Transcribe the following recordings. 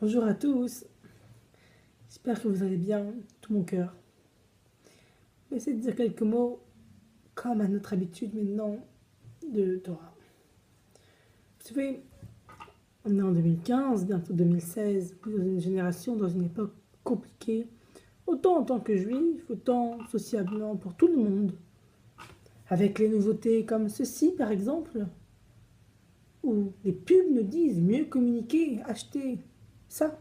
Bonjour à tous, j'espère que vous allez bien, tout mon cœur. Je vais essayer de dire quelques mots, comme à notre habitude maintenant, de Torah. Vous savez, on est en 2015, bientôt 2016, dans une génération, dans une époque compliquée, autant en tant que juif, autant socialement pour tout le monde. Avec les nouveautés comme ceci, par exemple, où les pubs nous disent mieux communiquer, acheter ça.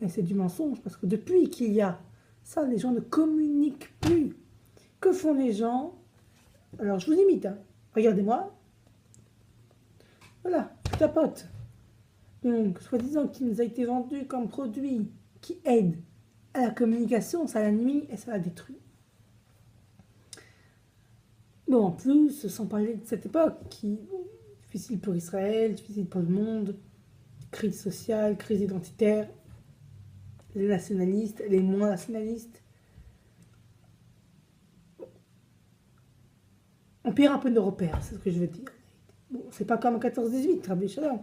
Mais c'est du mensonge, parce que depuis qu'il y a ça, les gens ne communiquent plus. Que font les gens? Alors, je vous imite, hein. Regardez-moi. Voilà, je tapote. Donc, soi-disant qu'il nous a été vendu comme produit qui aide à la communication, ça la nuit et ça la détruit. Bon, en plus, sans parler de cette époque qui est difficile pour Israël, difficile pour le monde, crise sociale, crise identitaire, les nationalistes, les moins nationalistes. On perd un peu nos repères, c'est ce que je veux dire. Bon, c'est pas comme en 14-18, Rabbi Shalom.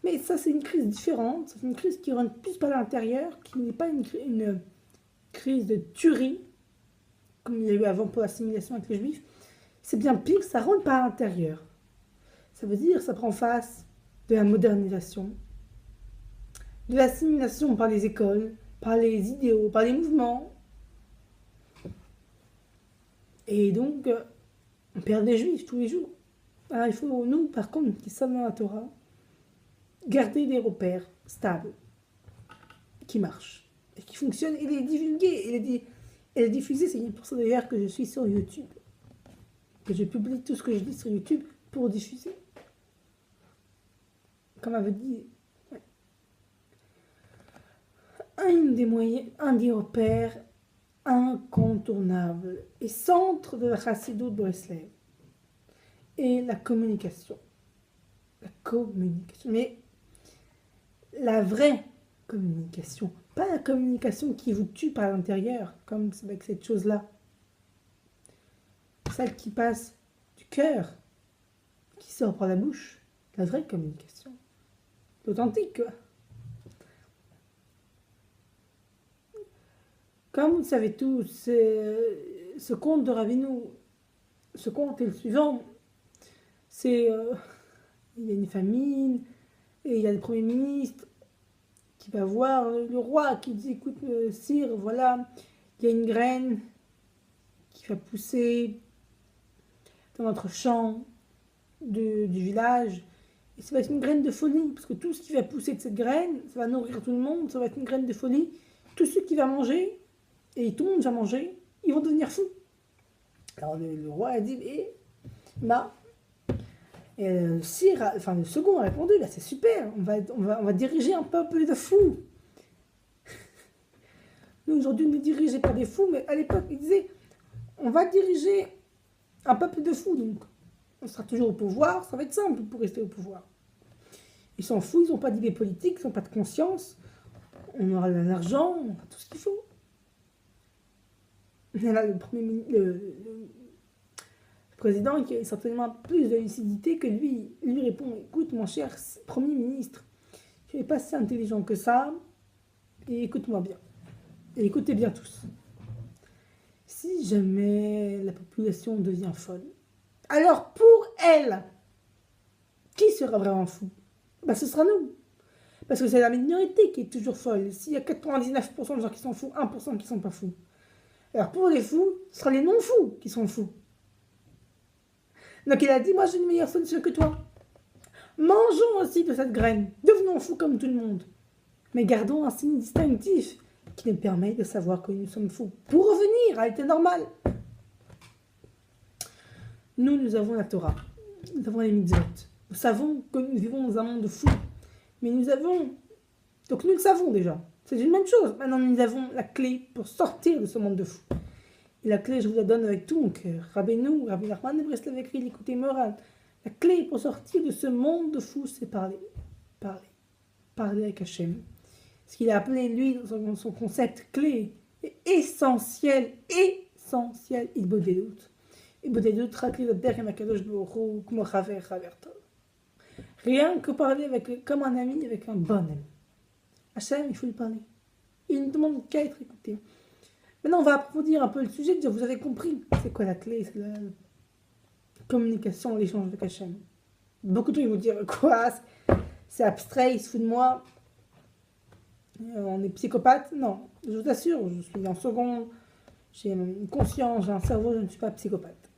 Mais ça, c'est une crise différente. C'est une crise qui rentre plus par l'intérieur, qui n'est pas une crise de tuerie, comme il y a eu avant pour l'assimilation avec les Juifs. C'est bien pire, ça rentre par l'intérieur. Ça veut dire, ça prend face de la modernisation, de l'assimilation par les écoles, par les idéaux, par les mouvements. Et donc, on perd des Juifs tous les jours. Alors, il faut, nous, par contre, qui sommes dans la Torah, garder des repères stables, qui marchent, et qui fonctionnent, et les divulguer, et les diffuser. C'est pour ça d'ailleurs que je suis sur YouTube, que je publie tout ce que je dis sur YouTube pour diffuser. Comme avait dit, un des repères incontournables et centre de la Chassidut Breslev est la communication. La communication. Mais la vraie communication, pas la communication qui vous tue par l'intérieur, comme avec cette chose-là. Celle qui passe du cœur, qui sort par la bouche. La vraie communication. L'authentique, quoi. Comme vous le savez tous, ce conte de Ravinu, ce conte est le suivant. C'est, il y a une famine, et il y a le Premier ministre qui va voir le roi, qui dit, écoute, sire, voilà, il y a une graine qui va pousser dans notre champ du village, et ça va être une graine de folie, parce que tout ce qui va pousser de cette graine, ça va nourrir tout le monde, ça va être une graine de folie. Tous ceux qui vont manger, et tout le monde va manger, ils vont devenir fous. Alors le roi a dit, et le second a répondu, c'est super, on va diriger un peuple de fous. Nous, aujourd'hui, ne dirigeons pas des fous, mais à l'époque, il disait, on va diriger un peuple de fous, donc on sera toujours au pouvoir, ça va être simple pour rester au pouvoir. Ils s'en foutent, ils n'ont pas d'idée politique, ils n'ont pas de conscience, on aura de l'argent, on aura tout ce qu'il faut. Et là, le président, qui a certainement plus de lucidité que lui répond, écoute mon cher Premier ministre, tu n'es pas si intelligent que ça, et écoute-moi bien. Et écoutez bien tous. Si jamais la population devient folle, alors pour elle, qui sera vraiment fou? Ce sera nous. Parce que c'est la minorité qui est toujours folle. S'il y a 99% de gens qui sont fous, 1% qui ne sont pas fous. Alors pour les fous, ce sera les non-fous qui sont fous. Donc il a dit, moi j'ai une meilleure solution que toi. Mangeons aussi de cette graine. Devenons fous comme tout le monde. Mais gardons un signe distinctif qui nous permet de savoir que nous sommes fous. Pour revenir à l'état normal. Nous avons la Torah. Nous avons les mitzvot. Nous savons que nous vivons dans un monde fou. Mais nous avons... Donc nous le savons déjà. C'est une même chose. Maintenant, nous avons la clé pour sortir de ce monde de fou. Et la clé, je vous la donne avec tout mon cœur. Rabbi Nachman de Breslev écrit, l'écouté moral. La clé pour sortir de ce monde de fou, c'est parler. Parler avec Hachem. Ce qu'il a appelé, lui, dans son concept clé, et essentiel, Idbodedut. Idbodedut, rak ledaber עם הקדוש ברוך הוא, כמו חבר tov. Rien que parler comme un ami, avec un bon ami. Hachem, il faut lui parler. Il ne demande qu'à être écouté. Maintenant, on va approfondir un peu le sujet. Vous avez compris, c'est quoi la clé? C'est la communication, l'échange avec Hachem. Beaucoup de gens vont dire quoi? C'est abstrait, il se fout de moi. On est psychopathe? Non, je vous assure, je suis en seconde, j'ai une conscience, j'ai un cerveau, je ne suis pas psychopathe.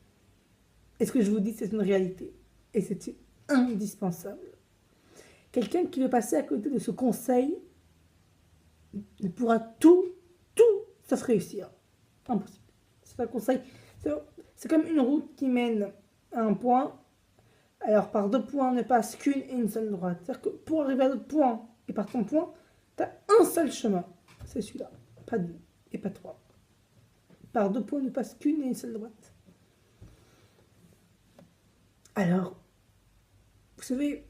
Et ce que je vous dis, c'est une réalité. Et c'est indispensable. Quelqu'un qui veut passer à côté de ce conseil ne pourra tout, sauf réussir. Impossible. C'est un conseil. C'est comme une route qui mène à un point. Alors, par 2 points ne passe qu'une et une seule droite. C'est-à-dire que pour arriver à l'autre point et par ton point, tu as un seul chemin. C'est celui-là. Pas 2 et pas 3. Par 2 points ne passe qu'une et une seule droite. Alors, vous savez,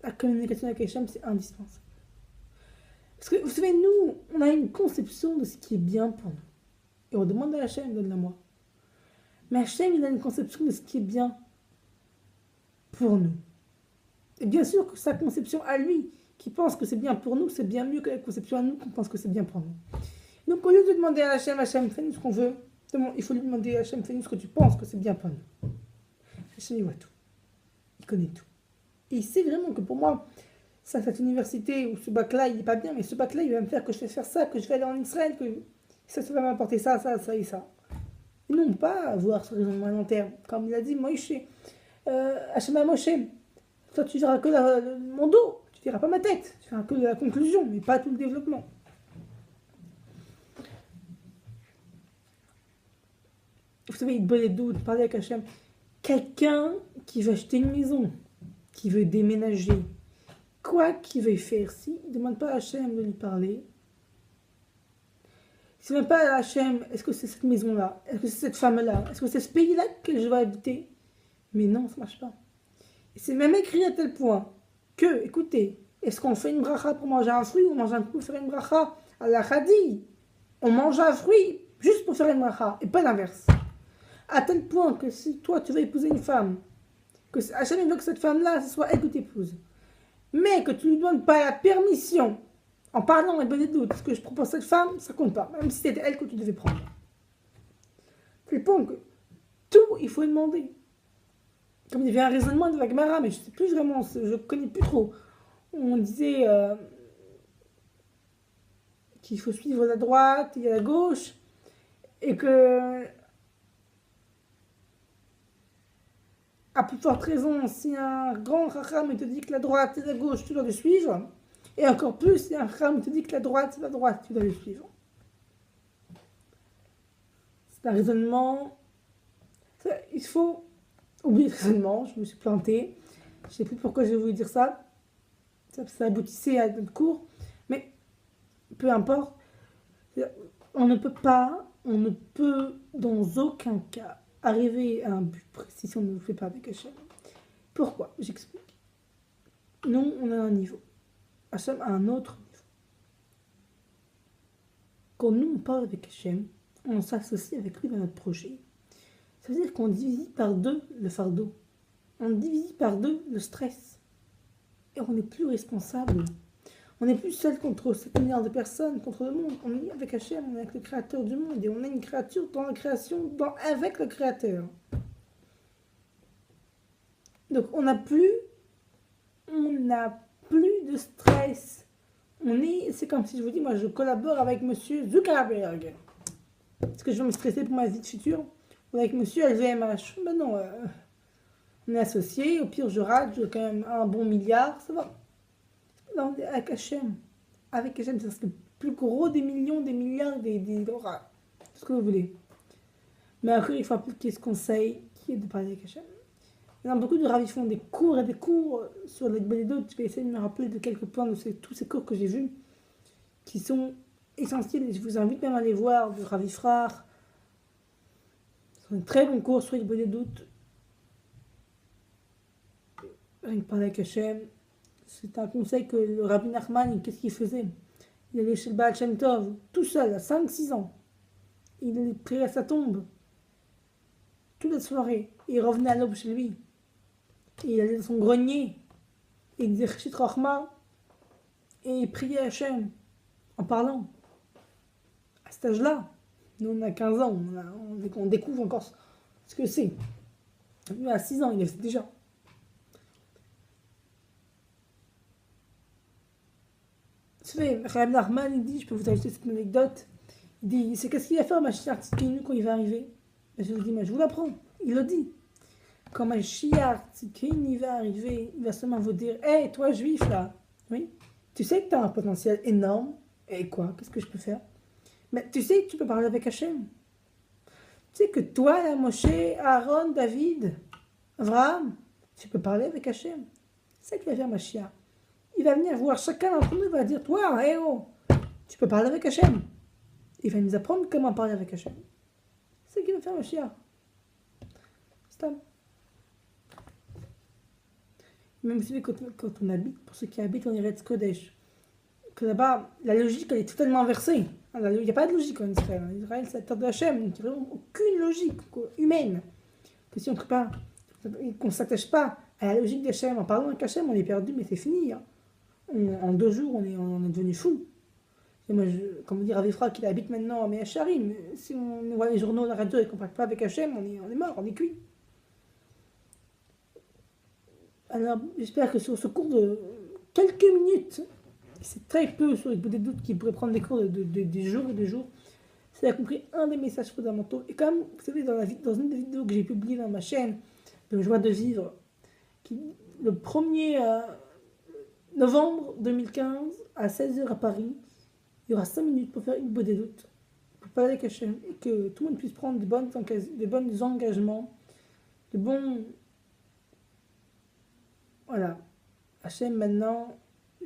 la communication avec Hachem, c'est indispensable. Parce que, vous savez, nous, on a une conception de ce qui est bien pour nous. Et on demande à Hachem, donne-la moi. Mais Hachem, il a une conception de ce qui est bien pour nous. Et bien sûr que sa conception à lui, qui pense que c'est bien pour nous, c'est bien mieux que la conception à nous qu'on pense que c'est bien pour nous. Donc, au lieu de demander à Hachem, fais-nous ce qu'on veut, il faut lui demander à Hachem, fais-nous ce que tu penses que c'est bien pour nous. Hachem, il voit tout. Il connaît tout. Et il sait vraiment que pour moi, cette université ou ce bac-là, il n'est pas bien, mais ce bac-là, il va me faire que je vais faire ça, que je vais aller en Israël, que ça va m'apporter ça et ça. Et non pas avoir ce raisonnement à long terme. Comme il a dit Moïse, Hachem à Moshe, toi tu verras que mon dos, tu verras pas ma tête, tu verras que la conclusion, mais pas tout le développement. Vous savez, il donne des doutes, parler avec Hachem. Quelqu'un qui veut acheter une maison, qui veut déménager, quoi qu'il veuille faire, s'il ne demande pas à Hachem de lui parler, s'il ne demande pas à Hachem, est-ce que c'est cette maison-là, est-ce que c'est cette femme-là, est-ce que c'est ce pays-là que je vais habiter, mais non, ça ne marche pas. Et c'est même écrit à tel point que, écoutez, est-ce qu'on fait une bracha pour manger un fruit ou on mange un coup pour faire une bracha à la khadi? On mange un fruit juste pour faire une bracha, et pas l'inverse. À tel point que si toi tu veux épouser une femme, que Hachem veut que cette femme-là, ce soit elle que tu épouses, mais que tu ne lui donnes pas la permission, en parlant et des doutes, ce que je propose à cette femme, ça compte pas, même si c'était elle que tu devais prendre. C'est le point que tout, il faut demander. Comme il y avait un raisonnement de la Gemara, mais je ne sais plus vraiment, je ne connais plus trop. On disait qu'il faut suivre la droite et la gauche, et que à plus forte raison, si un grand racham te dit que la droite et la gauche, tu dois le suivre, et encore plus si un racham te dit que la droite c'est la droite, tu dois le suivre. C'est un raisonnement. Il faut oublier le raisonnement, je me suis plantée. Je ne sais plus pourquoi j'ai voulu dire ça. Ça aboutissait à notre cours, mais peu importe. On ne peut dans aucun cas arriver à un but précis si on ne le fait pas avec Hachem. Pourquoi? J'explique. Nous, on a un niveau. Hachem a un autre niveau. Quand nous, on parle avec Hachem, on s'associe avec lui dans notre projet. Ça veut dire qu'on divise par 2 le fardeau. On divise par 2 le stress. Et on n'est plus responsable. On n'est plus seul contre 7 milliards de personnes, contre le monde. On est avec Hachem, on est avec le créateur du monde. Et on est une créature dans la création, avec le créateur. Donc on n'a plus de stress. C'est comme si je vous dis, moi je collabore avec monsieur Zuckerberg. Est-ce que je vais me stresser pour ma vie de future? Ou avec monsieur LVMH? Ben non, on est associés, au pire je rate, j'ai quand même un bon milliard, ça va. Non, avec Hachem. Avec Hachem, c'est le plus gros des millions, des milliards, des tout ce que vous voulez. Mais après, il faut appliquer ce conseil qui est de parler avec Hachem. Il y en a beaucoup de ravis qui font des cours et des cours sur les Bénédictes. Je vais essayer de me rappeler de quelques points de tous ces cours que j'ai vus qui sont essentiels. Et je vous invite même à aller voir de Ravi Frère. C'est un très bon cours sur les Bénédictes. Rien que parler avec Hachem. C'est un conseil que le Rabbi Nachman, qu'est-ce qu'il faisait? Il allait chez le Baal Shem Tov, tout seul, à 5-6 ans. Il allait prier à sa tombe, toute la soirée. Et il revenait à l'aube chez lui. Et il allait dans son grenier. Et il disait Chit Rachma. Et et prier Hachem en parlant. À cet âge-là, nous on a 15 ans, on découvre encore ce que c'est. Lui à 6 ans, il le sait déjà. C'est fait, Rabbi Nachman, il dit, je peux vous ajouter cette anecdote, il dit, c'est qu'est-ce qu'il va faire Mashiach Tzidkenu quand il va arriver? Et je lui dis, mais je vous l'apprends, il le dit. Quand Mashiach Tzidkenu va arriver, il va seulement vous dire, hé, toi juif là, oui, tu sais que tu as un potentiel énorme, et quoi, qu'est-ce que je peux faire? Mais tu sais que tu peux parler avec Hachem. Tu sais que toi, là, Moshe, Aaron, David, Abraham, tu peux parler avec Hachem. C'est ça qu'il va faire Mashiach. Il va venir voir chacun d'entre nous, il va dire, toi, hé oh, tu peux parler avec Hachem. Il va nous apprendre comment parler avec Hachem. C'est ça qu'il va faire Mashiach. Stam. Même vous savez, quand on habite, pour ceux qui habitent en Eretz Kodesh, que là-bas, la logique, elle est totalement inversée. Il n'y a pas de logique en Israël. En Israël, c'est la terre de Hachem, donc il n'y a vraiment aucune logique humaine. Que si on ne pas, qu'on ne s'attache pas à la logique d'Hachem, en parlant avec Hachem, on est perdu, mais c'est fini. Hein. En 2 jours, on est devenu fou. Et moi, comme dire Avifra qui habite maintenant à Meacharim, si on voit les journaux, la radio et qu'on ne parle pas avec Hachem, on est mort, on est cuit. Alors, j'espère que sur ce cours de quelques minutes, c'est très peu sur des doutes qui pourraient prendre des cours des jours et des jours, ça a compris un des messages fondamentaux. Et comme vous savez, dans une des vidéos que j'ai publiées dans ma chaîne de Joie de Vivre, le 1er novembre 2015, à 16h à Paris, il y aura 5 minutes pour faire une bonne des doutes, pour parler avec Hachem, et que tout le monde puisse prendre des bons engagements, de bons... Voilà. Hachem, maintenant,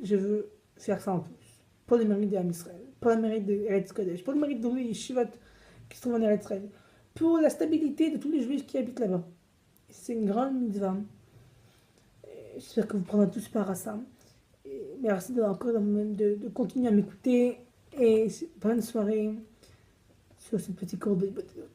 je veux faire ça en plus. Pour le mérite d'Am Israël, pour le mérite de Eretz Kodesh, pour le mérite de les Yeshivot qui se trouvent en Eretz Israël, pour la stabilité de tous les Juifs qui habitent là-bas. C'est une grande mitzvah. J'espère que vous prendrez tous part à ça. Et merci de continuer à m'écouter et bonne soirée sur ce petit cours de Botéot.